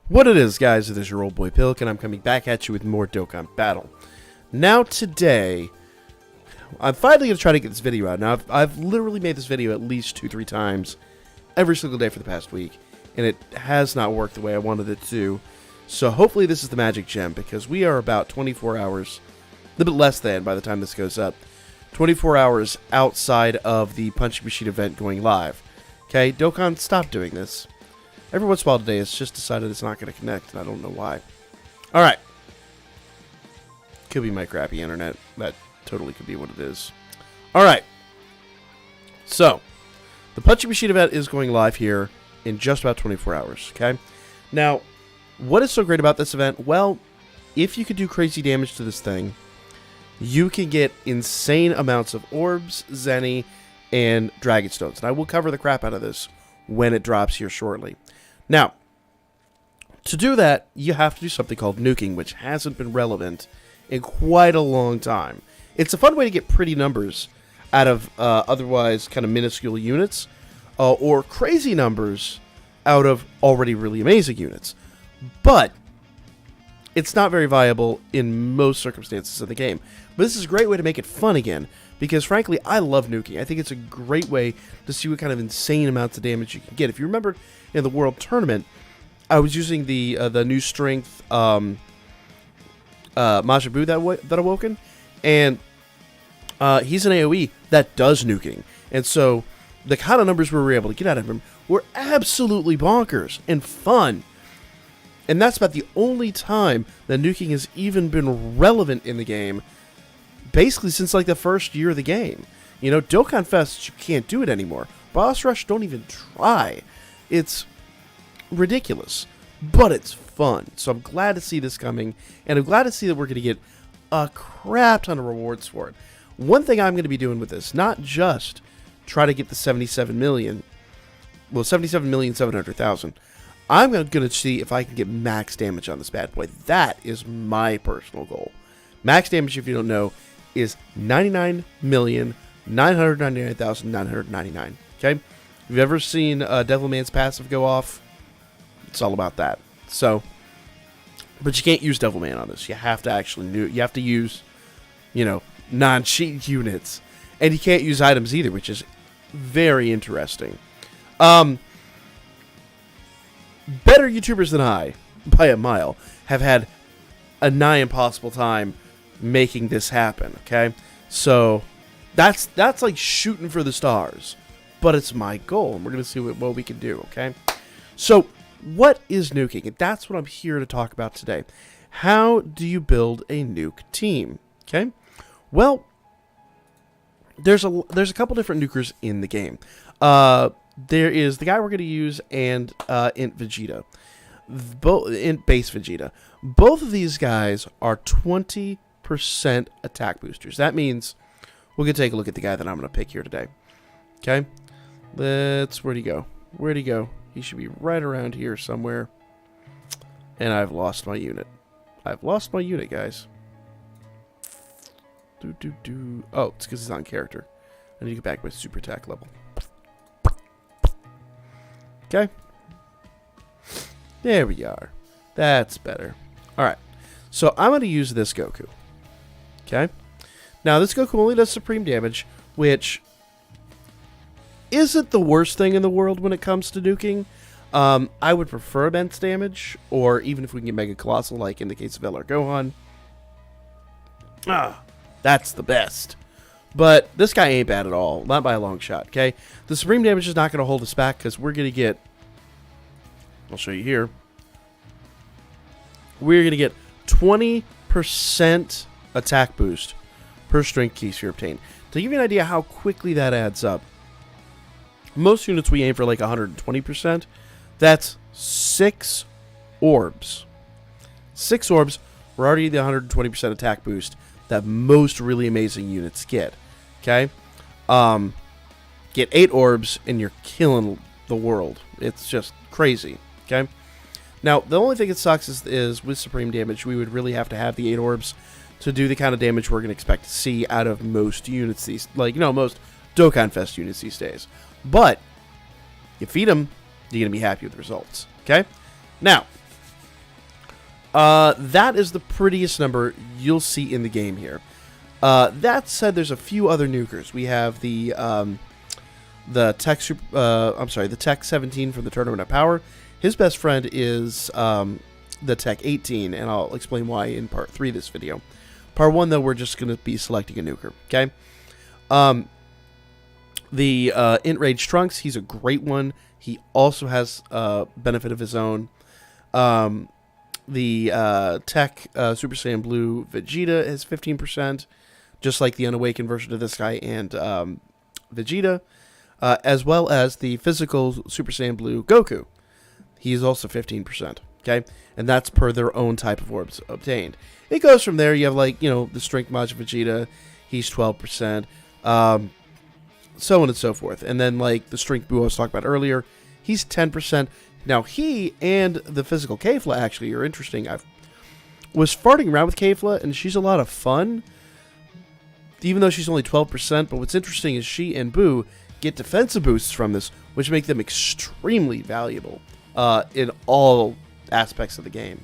What it is, guys, it is your old boy Pilk, and I'm coming back at you with more Dokkan Battle. Now, today, I'm finally going to try to get this video out. Now, I've literally made this video at least 2-3 times every single day for the past week, and it has not worked the way I wanted it to. So, hopefully, this is the magic gem, because we are about 24 hours, a little bit less than by the time this goes up, 24 hours outside of the Punching Machine event going live. Okay, Dokkan, stop doing this. Every once in a while today, it's just decided it's not going to connect, and I don't know why. Alright. Could be my crappy internet. That totally could be what it is. Alright. So, the Punching Machine event is going live here in just about 24 hours, okay? Now, what is so great about this event? Well, if you could do crazy damage to this thing, you can get insane amounts of orbs, zenny, and dragon stones. And I will cover the crap out of this when it drops here shortly. Now, to do that, you have to do something called nuking, which hasn't been relevant in quite a long time. It's a fun way to get pretty numbers out of otherwise kind of minuscule units, or crazy numbers out of already really amazing units. But it's not very viable in most circumstances of the game. But this is a great way to make it fun again, because frankly, I love nuking. I think it's a great way to see what kind of insane amounts of damage you can get. If you remember in the World Tournament, I was using the new strength Majabu that Awoken, and he's an AoE that does nuking. And so the kind of numbers we were able to get out of him were absolutely bonkers and fun. And that's about the only time that nuking has even been relevant in the game, basically since like the first year of the game. You know, Dokkan Fest, you can't do it anymore. Boss Rush, don't even try. It's ridiculous, but it's fun. So I'm glad to see this coming, and I'm glad to see that we're going to get a crap ton of rewards for it. One thing I'm going to be doing with this, not just try to get the 77,700,000. I'm going to see if I can get max damage on this bad boy. That is my personal goal. Max damage, if you don't know, is 99,999,999. Okay? If you've ever seen Devilman's passive go off, it's all about that. So, but you can't use Devilman on this. You have to actually you have to use, you know, non-cheat units, and you can't use items either, which is very interesting. Better YouTubers than I, by a mile, have had a nigh impossible time making this happen. Okay, so that's like shooting for the stars, but it's my goal, and we're gonna see what we can do. Okay, so what is nuking? And that's what I'm here to talk about today. How do you build a nuke team? Okay, well, there's a couple different nukers in the game. There is the guy we're going to use and Int Vegeta, Int Base Vegeta. Both of these guys are 20% attack boosters. That means we're going to take a look at the guy that I'm going to pick here today. Okay, where'd he go? Where'd he go? He should be right around here somewhere. And I've lost my unit. I've lost my unit, guys. Oh, it's because he's on character. I need to get back to my super attack level. Okay. There we are. That's better. Alright. So I'm going to use this Goku. Okay. Now this Goku only does supreme damage, which isn't the worst thing in the world when it comes to nuking. I would prefer immense damage, or even if we can get Mega Colossal, like in the case of LR Gohan. That's the best. But this guy ain't bad at all. Not by a long shot, okay? The supreme damage is not going to hold us back, because we're going to get... I'll show you here. We're going to get 20% attack boost per strength key sphere obtained. To give you an idea how quickly that adds up, most units we aim for like 120%. That's 6 orbs. 6 orbs. We're already at the 120% attack boost that most really amazing units get. Okay? Get 8 orbs and you're killing the world. It's just crazy. Okay? Now, the only thing that sucks is with supreme damage, we would really have to have the 8 orbs to do the kind of damage we're going to expect to see out of most units these, most Dokkan Fest units these days. But you feed them, you're going to be happy with the results. Okay? Now, That is the prettiest number you'll see in the game here. That said, there's a few other nukers. We have the Tech the Tech 17 from the Tournament of Power. His best friend is the Tech 18, and I'll explain why in part 3 of this video. Part 1, though, we're just going to be selecting a nuker, okay? The Int Rage Trunks, he's a great one. He also has benefit of his own. The Tech Super Saiyan Blue Vegeta has 15%, just like the Unawakened version of this guy and Vegeta, as well as the physical Super Saiyan Blue Goku. He is also 15%, okay? And that's per their own type of orbs obtained. It goes from there. You have, like, you know, the Strength Mod Vegeta. He's 12%. So on and so forth. And then, like, the Strength Buu I was talking about earlier, he's 10%. Now, he and the physical Kefla actually are interesting. I was farting around with Kefla, and she's a lot of fun, even though she's only 12%. But what's interesting is she and Buu get defensive boosts from this, which make them extremely valuable in all aspects of the game.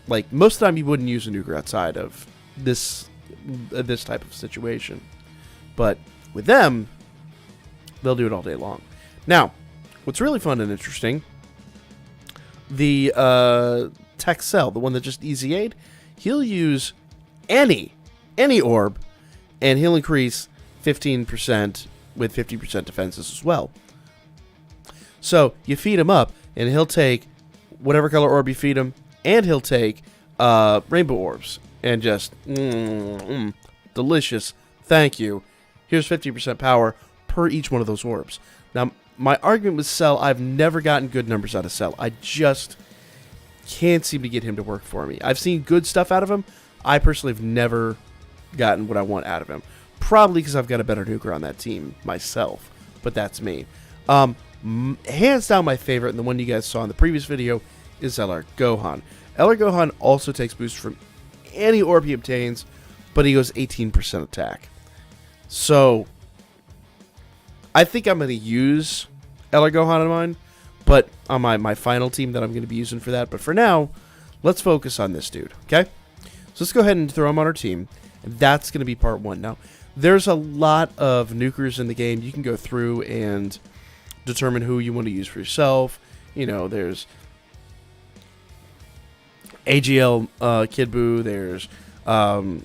Like, most of the time you wouldn't use a nuker outside of this type of situation. But with them, they'll do it all day long. Now, what's really fun and interesting, the Tech Cell, the one that just EZA'd, he'll use any orb, and he'll increase 15% with 50% defenses as well. So you feed him up, and he'll take whatever color orb you feed him, and he'll take rainbow orbs, and just delicious. Thank you. Here's 50% power per each one of those orbs. Now, my argument with Cell, I've never gotten good numbers out of Cell. I just can't seem to get him to work for me. I've seen good stuff out of him. I personally have never gotten what I want out of him. Probably because I've got a better nuker on that team myself. But that's me. Hands down my favorite, and the one you guys saw in the previous video, is LR Gohan. LR Gohan also takes boost from any orb he obtains, but he goes 18% attack. So I think I'm going to use LR Gohan on mine, but on my final team that I'm going to be using for that. But for now, let's focus on this dude, okay? So let's go ahead and throw him on our team, and that's going to be part 1. Now, there's a lot of nukers in the game. You can go through and determine who you want to use for yourself. You know, there's AGL Kid Buu, there's Barlot,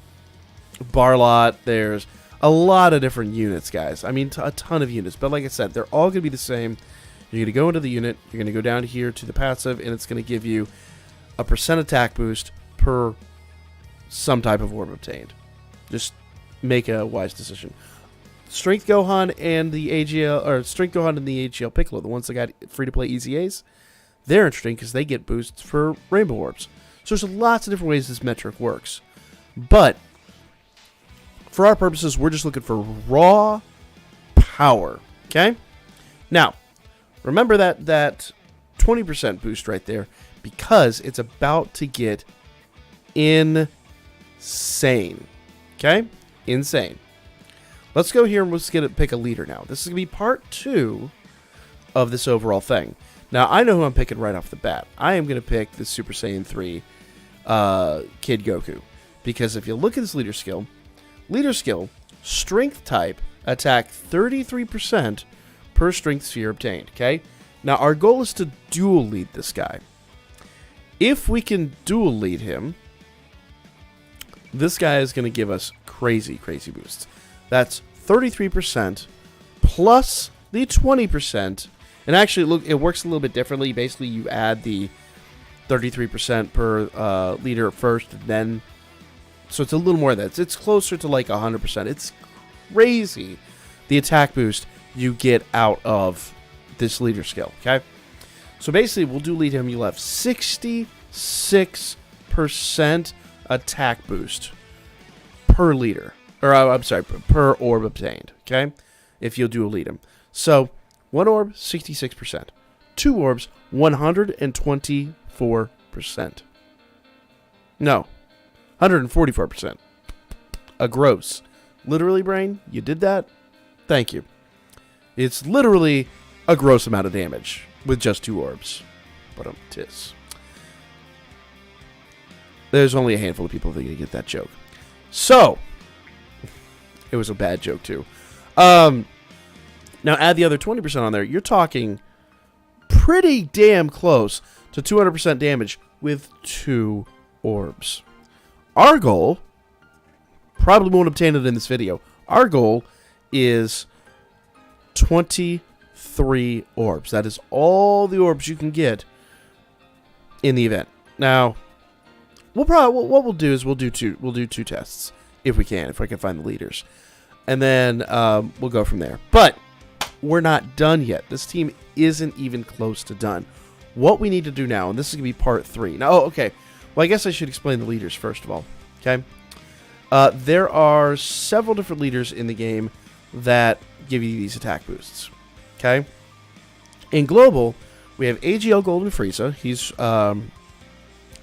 there's a lot of different units, guys. I mean, a ton of units. But like I said, they're all going to be the same. You're going to go into the unit, you're going to go down here to the passive, and it's going to give you a % attack boost per some type of orb obtained. Just make a wise decision. Strength Gohan and the AGL, or Strength Gohan and the AGL Piccolo, the ones that got free-to-play EZAs, they're interesting because they get boosts for rainbow orbs. So there's lots of different ways this metric works. But for our purposes, we're just looking for raw power, okay? Now, remember that 20% boost right there, because it's about to get insane, okay? Insane. Let's go here and let's pick a leader now. This is going to be part 2 of this overall thing. Now, I know who I'm picking right off the bat. I am going to pick the Super Saiyan 3 Kid Goku. Because if you look at his leader skill, strength type, attack 33% per strength sphere obtained, okay? Now, our goal is to dual lead this guy. If we can dual lead him, this guy is going to give us crazy, crazy boosts. That's 33% plus the 20%. And actually, look, it works a little bit differently. Basically, you add the 33% per leader first, and then... So it's a little more of that. It's closer to like 100%. It's crazy the attack boost you get out of this leader skill, okay? So basically, we'll do lead him. You'll have 66% attack boost per leader. Or, I'm sorry, per orb obtained, okay? If you'll do a lead him. So, 1 orb, 66%. 2 orbs, 124%. No, 144%. A gross. Literally, brain, you did that? Thank you. It's literally a gross amount of damage with just 2 orbs. But tis. There's only a handful of people that are going to get that joke. So, it was a bad joke, too. Now, add the other 20% on there. You're talking pretty damn close to 200% damage with 2 orbs. Our goal, probably won't obtain it in this video. Our goal is 23 orbs. That is all the orbs you can get in the event. Now, what we'll do is we'll do two tests if I can find the leaders, and then we'll go from there. But we're not done yet. This team isn't even close to done. What we need to do now, and this is gonna be part 3. Now, okay. Well, I guess I should explain the leaders first of all. Okay. There are several different leaders in the game that give you these attack boosts. Okay. In global, we have AGL Golden Frieza. He's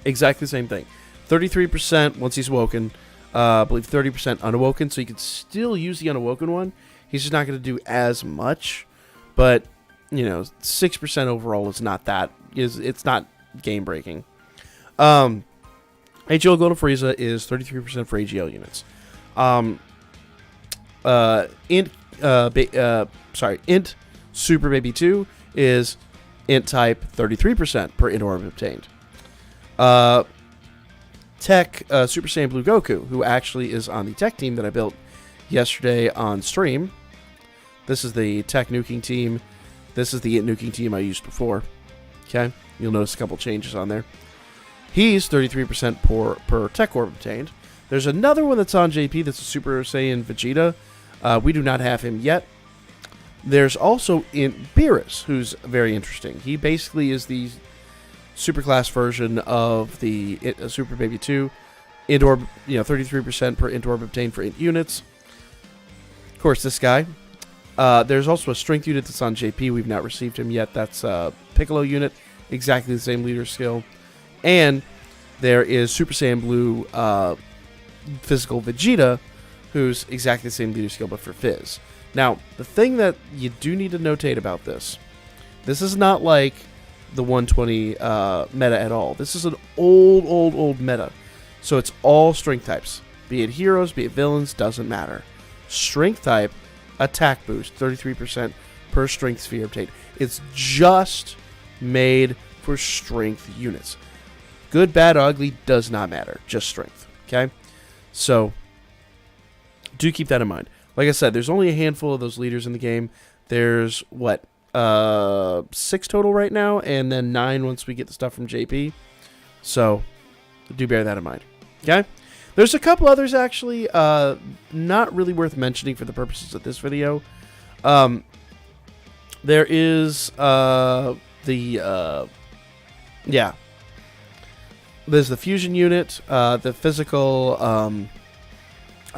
exactly the same thing. 33% once he's woken. I believe 30% unawoken, so you can still use the unawoken one. He's just not going to do as much, but 6% overall is not that. It's not game breaking. AGL Golden Frieza is 33% for AGL units. Int Super Baby 2 is Int type 33% per Int orb obtained. Tech Super Saiyan Blue Goku, who actually is on the tech team that I built yesterday on stream. This is the tech nuking team. This is the Int nuking team I used before. Okay, you'll notice a couple changes on there. He's 33% per tech orb obtained. There's another one that's on JP that's a Super Saiyan Vegeta. We do not have him yet. There's also Int Beerus, who's very interesting. He basically is the superclass version of the Super Baby 2. Int orb, 33% per Int orb obtained for Int units. Of course, this guy. There's also a strength unit that's on JP. We've not received him yet. That's a Piccolo unit. Exactly the same leader skill. And there is Super Saiyan Blue Physical Vegeta, who's exactly the same leader skill, but for Fizz. Now, the thing that you do need to notate about this is not like the 120 meta at all. This is an old meta. So it's all strength types. Be it heroes, be it villains, doesn't matter. Strength type, attack boost, 33% per strength sphere obtained. It's just made for strength units. Good, bad, ugly, does not matter. Just strength. Okay? So, do keep that in mind. Like I said, there's only a handful of those leaders in the game. There's, 6 total right now, and then 9 once we get the stuff from JP. So, do bear that in mind. Okay? There's a couple others, actually, not really worth mentioning for the purposes of this video. There is, there's the fusion unit, the physical, I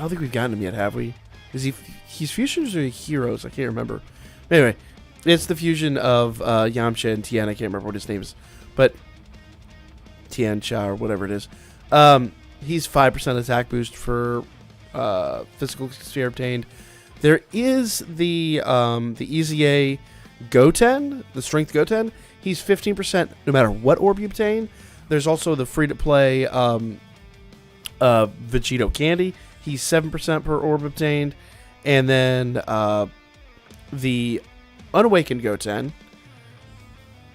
don't think we've gotten him yet, have we? He's fusions or heroes? I can't remember. Anyway, it's the fusion of Yamcha and Tien. I can't remember what his name is, but Tien Cha or whatever it is. He's 5% attack boost for physical sphere obtained. There is the EZA Goten, the strength Goten. He's 15% no matter what orb you obtain. There's also the free-to-play Vegito Candy. He's 7% per orb obtained. And then the Unawakened Goten.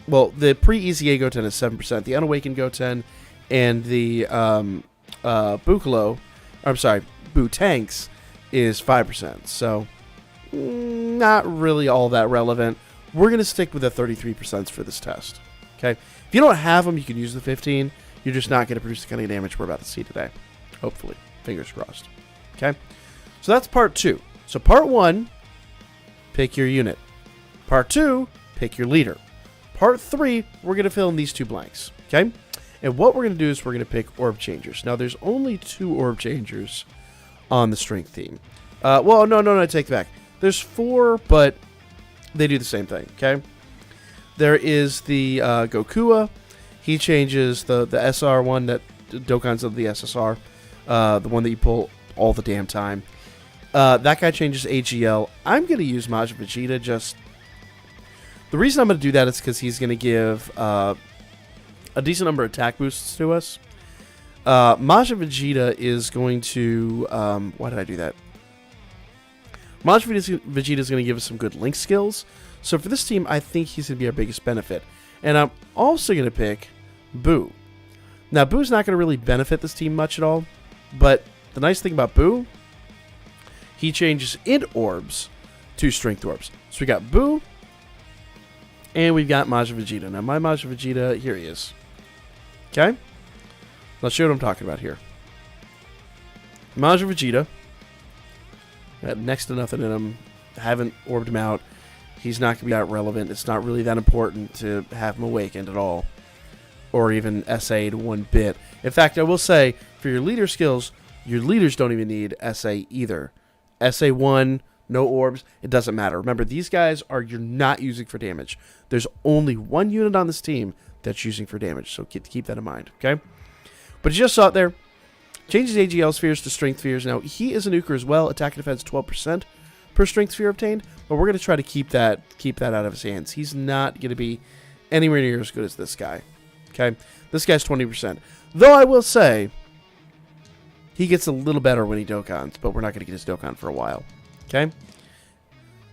Well, the pre-EZA Goten is 7%. The Unawakened Goten and the Boo-Tanks is 5%. So, not really all that relevant. We're going to stick with the 33% for this test. Okay? If you don't have them, you can use the 15. You're just not going to produce the kind of damage we're about to see today. Hopefully. Fingers crossed. Okay? So that's part 2. So part 1, pick your unit. Part 2, pick your leader. Part 3, we're going to fill in these 2 blanks. Okay? And what we're going to do is we're going to pick orb changers. Now, there's only 2 orb changers on the strength theme. No, I take it back. There's 4, but they do the same thing. Okay? There is the Gokua. He changes the SR one that Dokkan's of the SSR. The one that you pull all the damn time. That guy changes AGL. I'm going to use Majin Vegeta just... The reason I'm going to do that is because he's going to give a decent number of attack boosts to us. Majin Vegeta is going to... why did I do that? Majin Vegeta is going to give us some good link skills. So for this team, I think he's going to be our biggest benefit. And I'm also going to pick Boo. Now, Boo's not going to really benefit this team much at all. But the nice thing about Boo, he changes int orbs to strength orbs. So we got Boo, and we've got Majin Vegeta. Now, my Majin Vegeta, here he is. Okay? Let's show you what I'm talking about here. Majin Vegeta. Got next to nothing in him. Haven't orbed him out. He's not going to be that relevant. It's not really that important to have him awakened at all. Or even SA'd one bit. In fact, I will say, for your leader skills, your leaders don't even need SA either. SA1, no orbs, it doesn't matter. Remember, these guys you're not using for damage. There's only one unit on this team that's using for damage, so keep that in mind, okay? But you just saw it there. Changes AGL spheres to strength spheres. Now, he is a nuker as well. Attack and defense 12% per strength sphere obtained, but we're going to try to keep that out of his hands. He's not going to be anywhere near as good as this guy, okay? This guy's 20%. Though I will say, he gets a little better when he Dokkans, but we're not going to get his Dokkan for a while, okay?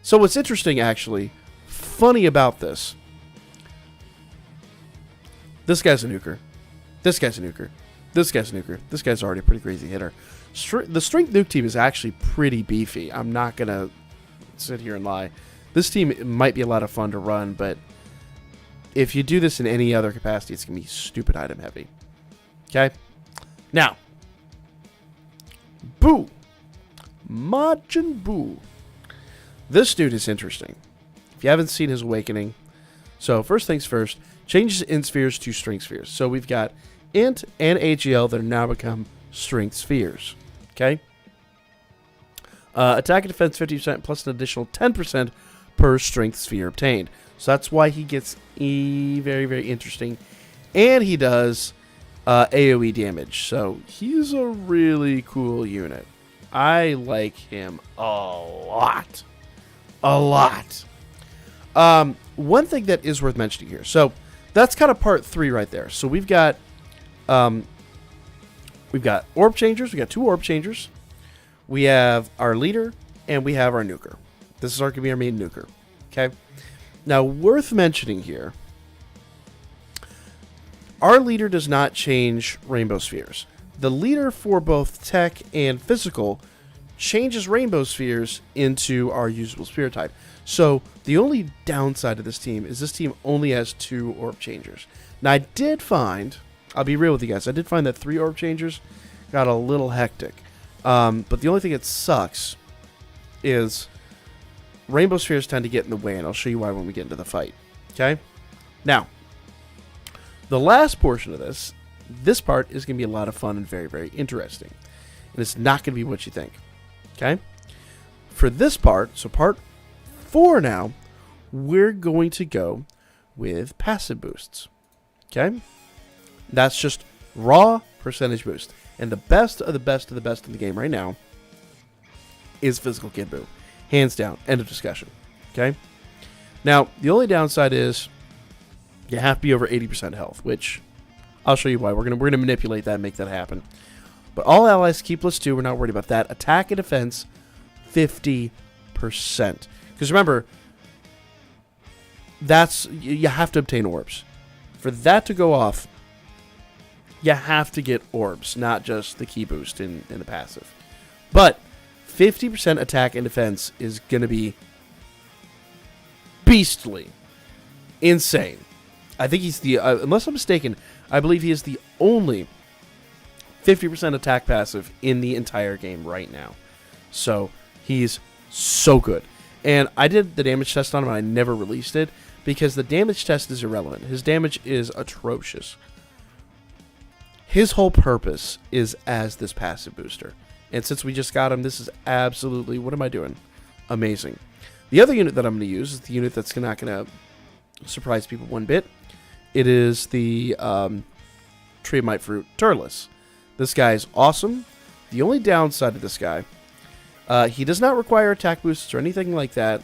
So what's interesting, actually, funny about this, this guy's a nuker. This guy's a nuker. This guy's a nuker. This guy's already a pretty crazy hitter. The Strength Nuke team is actually pretty beefy. I'm not going to sit here and lie. This team might be a lot of fun to run, but if you do this in any other capacity, it's going to be stupid item heavy. Okay? Now, Boo. Majin Buu. This dude is interesting. If you haven't seen his awakening, so first things first, changes int spheres to strength spheres. So we've got int and AGL that are now become strength spheres. Okay? Attack and defense 50% plus an additional 10% per strength sphere obtained. So that's why he gets very, very interesting. And he does AoE damage. So he's a really cool unit. I like him a lot. A lot. One thing that is worth mentioning here. So that's kind of part 3 right there. So we've got orb changers. We got 2 orb changers. We have our leader, and we have our nuker. This is going to be our main nuker. Okay. Now, worth mentioning here, our leader does not change rainbow spheres. The leader for both tech and physical changes rainbow spheres into our usable sphere type. So the only downside of this team is this team only has 2 orb changers. Now, I did find, I'll be real with you guys, I did find that 3 orb changers got a little hectic. But the only thing that sucks is rainbow spheres tend to get in the way, and I'll show you why when we get into the fight. Okay? Now, the last portion of this part is going to be a lot of fun and very, very interesting. And it's not going to be what you think. Okay? For this part, so part 4 now, we're going to go with passive boosts. Okay? That's just raw percentage boost. And the best of the best of the best in the game right now is Physical Kid Buu. Hands down. End of discussion. Okay? Now, the only downside is you have to be over 80% health, which I'll show you why. We're gonna manipulate that and make that happen. But all allies keep +2. We're not worried about that. Attack and defense, 50%. Because remember, you have to obtain orbs. For that to go off, you have to get orbs, not just the key boost in the passive. But 50% attack and defense is going to be beastly. Insane. I think he's the, unless I'm mistaken, I believe he is the only 50% attack passive in the entire game right now. So he's so good. And I did the damage test on him and I never released it because the damage test is irrelevant. His damage is atrocious. His whole purpose is as this passive booster. And since we just got him, this is absolutely, what am I doing? Amazing. The other unit that I'm going to use is the unit that's not going to surprise people one bit. It is the Tree of Might Fruit Turles. This guy is awesome. The only downside of this guy, he does not require attack boosts or anything like that.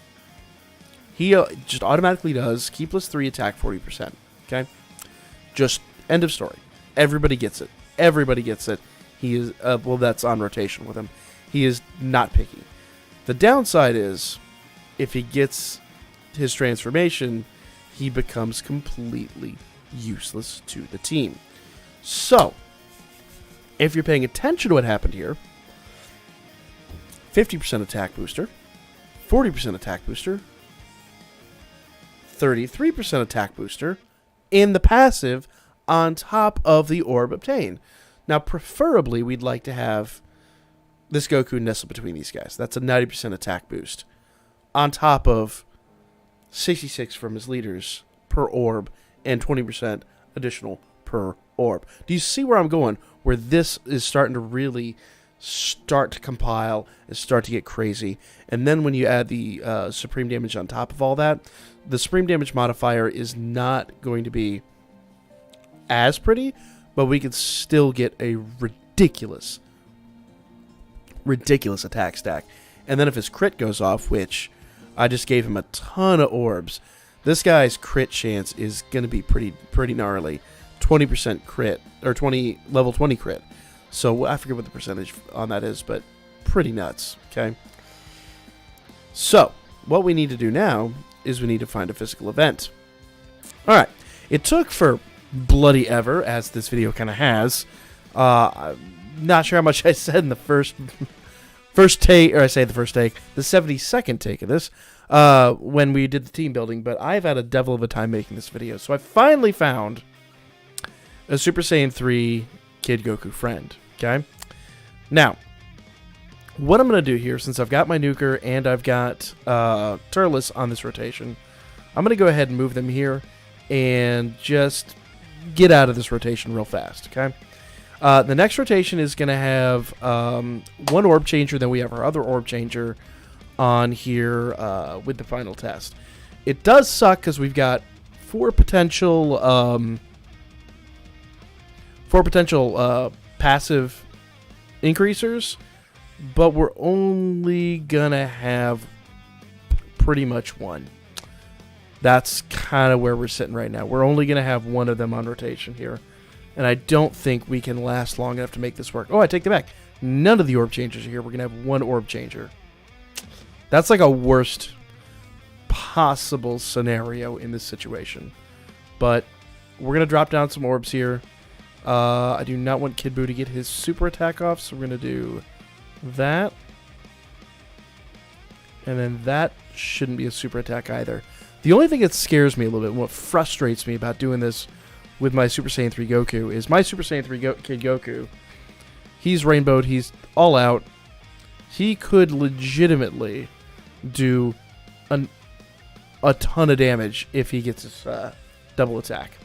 He just automatically does keep +3 attack 40%. Okay? Just end of story. Everybody gets it. everybody gets it. He is, well, that's on rotation with him. He is not picky. The downside is, if he gets his transformation, he becomes completely useless to the team. So, if you're paying attention to what happened here, 50% attack booster, 40% attack booster, 33% attack booster, in the passive on top of the orb obtained. Now, preferably, we'd like to have this Goku nestle between these guys. That's a 90% attack boost on top of 66 from his leaders per orb and 20% additional per orb. Do you see where I'm going? Where this is starting to really start to compile and start to get crazy. And then when you add the supreme damage on top of all that, the supreme damage modifier is not going to be as pretty, but we can still get a ridiculous attack stack. And then if his crit goes off, which I just gave him a ton of orbs, this guy's crit chance is going to be pretty gnarly. 20% crit, or level 20 crit. So I forget what the percentage on that is, but pretty nuts, okay? So, what we need to do now is we need to find a physical event. Alright, it took for bloody ever, as this video kind of has. I'm not sure how much I said in the first take, or I say the first take, the 72nd take of this, when we did the team building, but I've had a devil of a time making this video. So I finally found a Super Saiyan 3 Kid Goku friend, okay? Now, what I'm going to do here, since I've got my Nuker and I've got Turles on this rotation, I'm going to go ahead and move them here and just get out of this rotation real fast, okay? The next rotation is going to have one orb changer, then we have our other orb changer on here with the final test. It does suck because we've got four potential passive increasers, but we're only going to have pretty much one. That's kind of where we're sitting right now. We're only going to have one of them on rotation here. And I don't think we can last long enough to make this work. Oh, I take that back. None of the orb changers are here. We're going to have one orb changer. That's like a worst possible scenario in this situation. But we're going to drop down some orbs here. I do not want Kid Buu to get his super attack off, so we're going to do that. And then that shouldn't be a super attack either. The only thing that scares me a little bit, and what frustrates me about doing this with my Super Saiyan 3 Goku, is my Super Saiyan 3 Kid Goku, he's rainbowed, he's all out. He could legitimately do a ton of damage if he gets his double attack.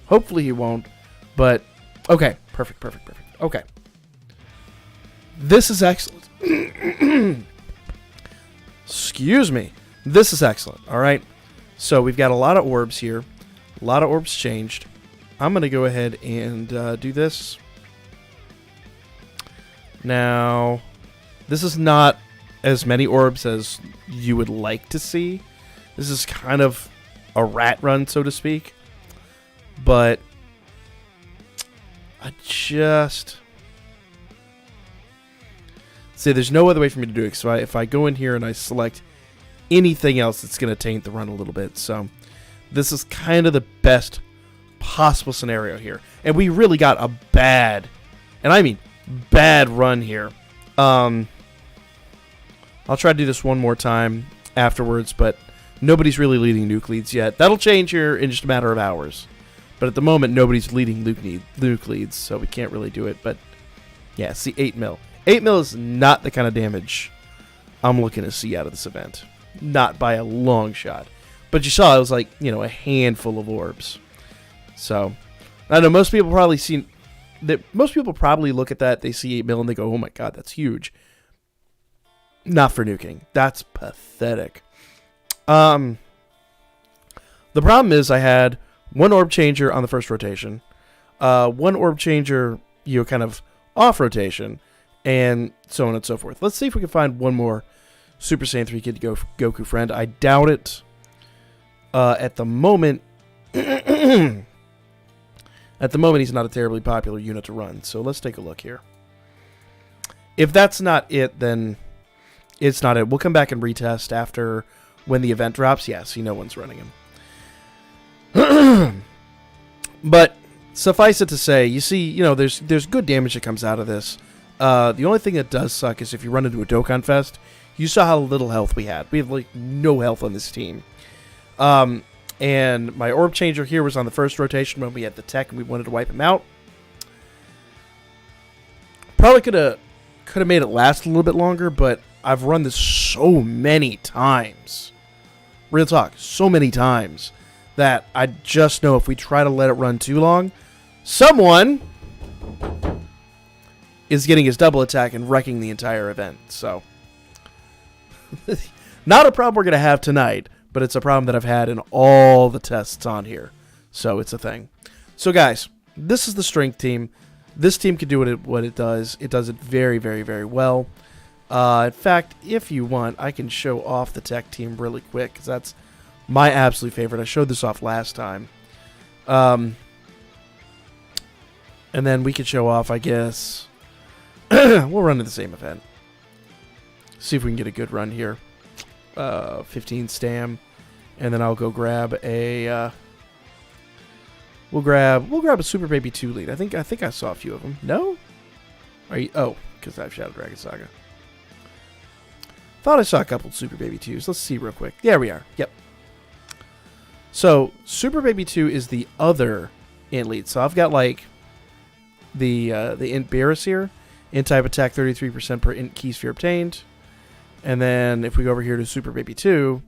Hopefully he won't, but okay, perfect. Okay. This is excellent. Excuse me. This is excellent, all right? So we've got a lot of orbs here. A lot of orbs changed. I'm going to go ahead and do this. Now, this is not as many orbs as you would like to see. This is kind of a rat run, so to speak. But I just... see, there's no other way for me to do it. So if I go in here and I select anything else, it's going to taint the run a little bit. So this is kind of the best possible scenario here. And we really got a bad, and I mean bad run here. I'll try to do this one more time afterwards, but nobody's really leading Nuke leads yet. That'll change here in just a matter of hours. But at the moment, nobody's leading Nuke leads, so we can't really do it. But yeah, see, 8 mil. 8 mil is not the kind of damage I'm looking to see out of this event. Not by a long shot. But you saw it was like, you know, a handful of orbs. So, I know most people probably look at that, they see 8 mil and they go, oh my god, that's huge. Not for nuking. That's pathetic. The problem is I had one orb changer on the first rotation, one orb changer, you know, kind of off rotation, and so on and so forth. Let's see if we can find one more Super Saiyan 3 Kid Goku friend. I doubt it. At the moment, At the moment, he's not a terribly popular unit to run. So let's take a look here. If that's not it, then it's not it. We'll come back and retest after when the event drops. Yeah, see, no one's running him. But suffice it to say, you see, there's good damage that comes out of this. The only thing that does suck is if you run into a Dokkan Fest, you saw how little health we had. We have, like, no health on this team. And my Orb Changer here was on the first rotation when we had the tech and we wanted to wipe him out. Probably could have made it last a little bit longer, but I've run this so many times. Real talk, so many times that I just know if we try to let it run too long, someone is getting his double attack and wrecking the entire event. So, not a problem we're going to have tonight, but it's a problem that I've had in all the tests on here. So, it's a thing. So, guys, this is the strength team. This team can do what it does. It does it very, very, very well. In fact, if you want, I can show off the tech team really quick, because that's my absolute favorite. I showed this off last time. And then we could show off, I guess. We'll run to the same event. See if we can get a good run here. 15 stam. And then I'll go grab a... We'll grab a Super Baby 2 lead. I think I saw a few of them. No? Are you? Oh, because I have Shadow Dragon Saga. Thought I saw a couple Super Baby 2s. Let's see real quick. There we are. Yep. So, Super Baby 2 is the other int lead. So I've got, like, the int Beerus here. Int type attack 33% per int key sphere obtained. And then if we go over here to Super Baby 2,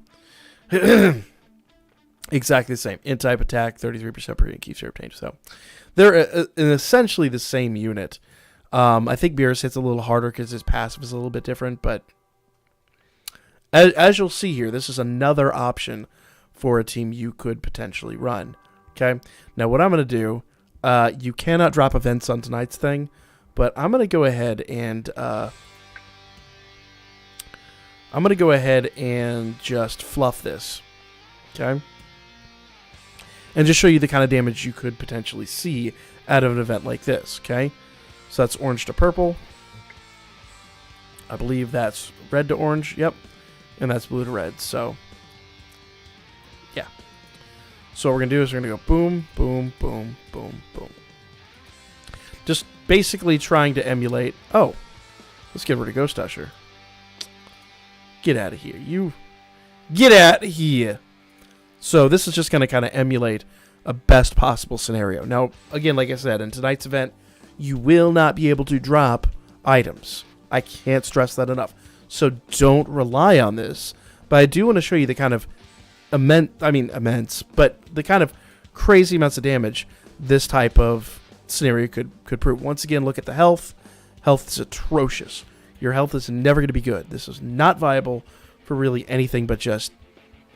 exactly the same. Int type attack 33% per int key sphere obtained. So they're essentially the same unit. I think Beerus hits a little harder because his passive is a little bit different. But as you'll see here, this is another option for a team you could potentially run. Okay. Now what I'm going to do, you cannot drop events on tonight's thing. But I'm going to go ahead and just fluff this. Okay? And just show you the kind of damage you could potentially see out of an event like this. Okay? So that's orange to purple. I believe that's red to orange. Yep. And that's blue to red. So, yeah. So what we're going to do is we're going to go boom, boom, boom, boom, boom. Just basically trying to emulate... Oh, let's get rid of Ghost Usher. Get out of here. You get out of here. So this is just going to kind of emulate a best possible scenario. Now, again, like I said, in tonight's event, you will not be able to drop items. I can't stress that enough. So don't rely on this. But I do want to show you the kind of immense, but the kind of crazy amounts of damage this type of scenario could prove. Once again, look at the health. Health is atrocious. Your health is never going to be good. This is not viable for really anything but just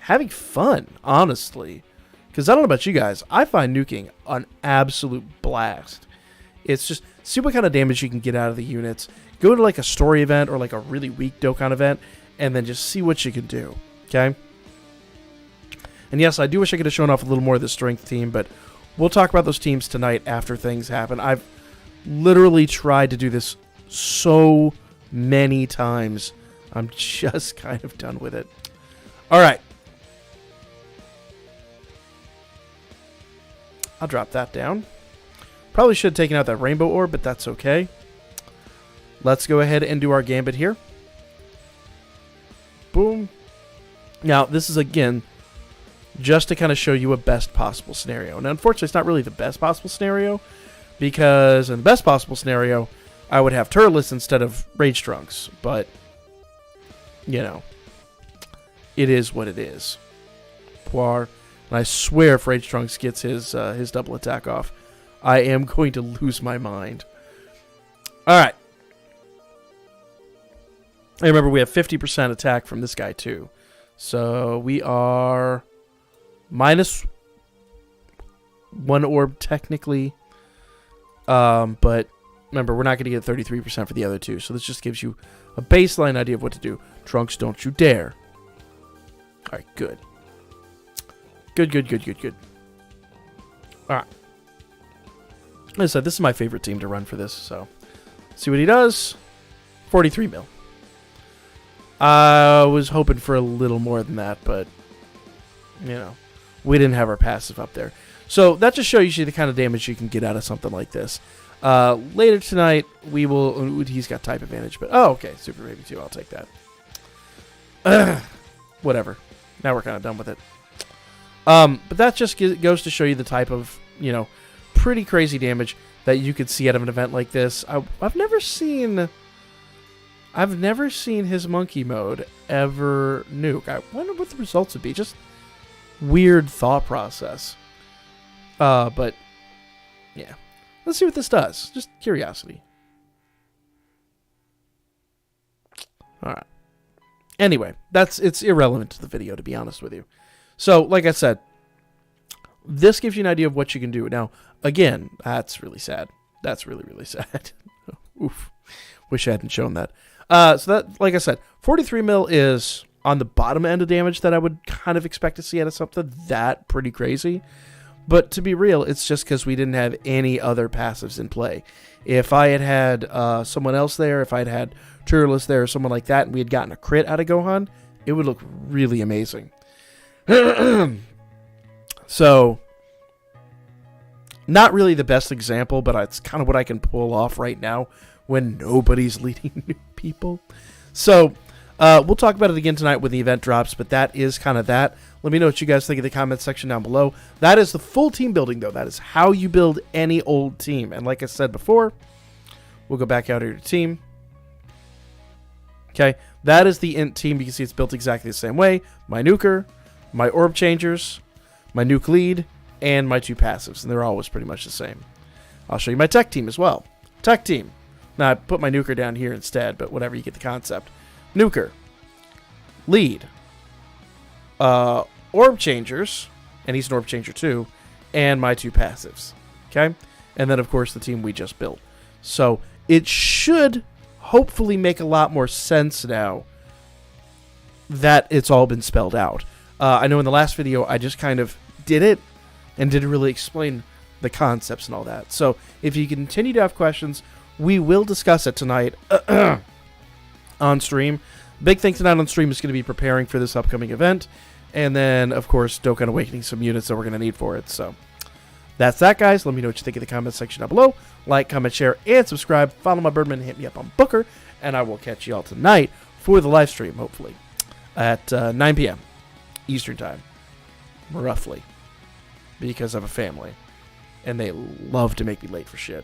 having fun, honestly. Because I don't know about you guys, I find nuking an absolute blast. It's just, see what kind of damage you can get out of the units. Go to like a story event or like a really weak Dokkan event, and then just see what you can do. Okay? And yes, I do wish I could have shown off a little more of the strength team, but we'll talk about those teams tonight after things happen. I've literally tried to do this so many times. I'm just kind of done with it. All right. I'll drop that down. Probably should have taken out that rainbow orb, but that's okay. Let's go ahead and do our gambit here. Boom. Now, this is, again, just to kind of show you a best possible scenario. Now, unfortunately, it's not really the best possible scenario, because in the best possible scenario, I would have Turles instead of Rage Trunks, but, you know, it is what it is. Poir. And I swear if Rage Trunks gets his double attack off, I am going to lose my mind. Alright. And remember, we have 50% attack from this guy, too. So, we are minus one orb, technically. But remember, we're not going to get 33% for the other two. So, this just gives you a baseline idea of what to do. Trunks, don't you dare. Alright, good. Good. Alright. Like I said, this is my favorite team to run for this, so see what he does. 43 mil. I was hoping for a little more than that, but, you know, we didn't have our passive up there. So that just shows you the kind of damage you can get out of something like this. Later tonight, we will... He's got type advantage, but... Oh, okay. Super Baby 2. I'll take that. Whatever. Now we're kind of done with it. But that just goes to show you the type of, you know, pretty crazy damage that you could see out of an event like this. I've never seen his monkey mode ever nuke. I wonder what the results would be. Just weird thought process. But yeah, let's see what this does. Just curiosity. All right. Anyway, it's irrelevant to the video, to be honest with you. So, like I said, this gives you an idea of what you can do. Now, again, that's really sad. That's really, really sad. Oof. Wish I hadn't shown that. So that, like I said, 43 mil is on the bottom end of damage that I would kind of expect to see out of something that pretty crazy. But to be real, it's just because we didn't have any other passives in play. If I had someone else there, if I'd had Turles there or someone like that, and we had gotten a crit out of Gohan, it would look really amazing. So, not really the best example, but it's kind of what I can pull off right now when nobody's leading new people. So, we'll talk about it again tonight when the event drops, but that is kind of that. Let me know what you guys think in the comments section down below. That is the full team building, though. That is how you build any old team. And like I said before, we'll go back out of your team. Okay, that is the int team. You can see it's built exactly the same way. My nuker, my orb changers, my nuke lead, and my 2 passives. And they're always pretty much the same. I'll show you my tech team as well. Tech team. Now, I put my nuker down here instead, but whatever, you get the concept. Nuker. Lead. Orb changers, and he's an orb changer too, and my 2 passives. Okay? And then, of course, the team we just built. So, it should hopefully make a lot more sense now that it's all been spelled out. I know in the last video, I just kind of did it and didn't really explain the concepts and all that. So, if you continue to have questions, we will discuss it tonight on stream. Big thing tonight on stream is going to be preparing for this upcoming event. And then, of course, Dokkan Awakening some units that we're going to need for it. So, that's that, guys. Let me know what you think in the comments section down below. Like, comment, share, and subscribe. Follow my Birdman and hit me up on Booker. And I will catch you all tonight for the live stream, hopefully, at 9 p.m. Eastern Time, roughly, because I have a family. And they love to make me late for shit.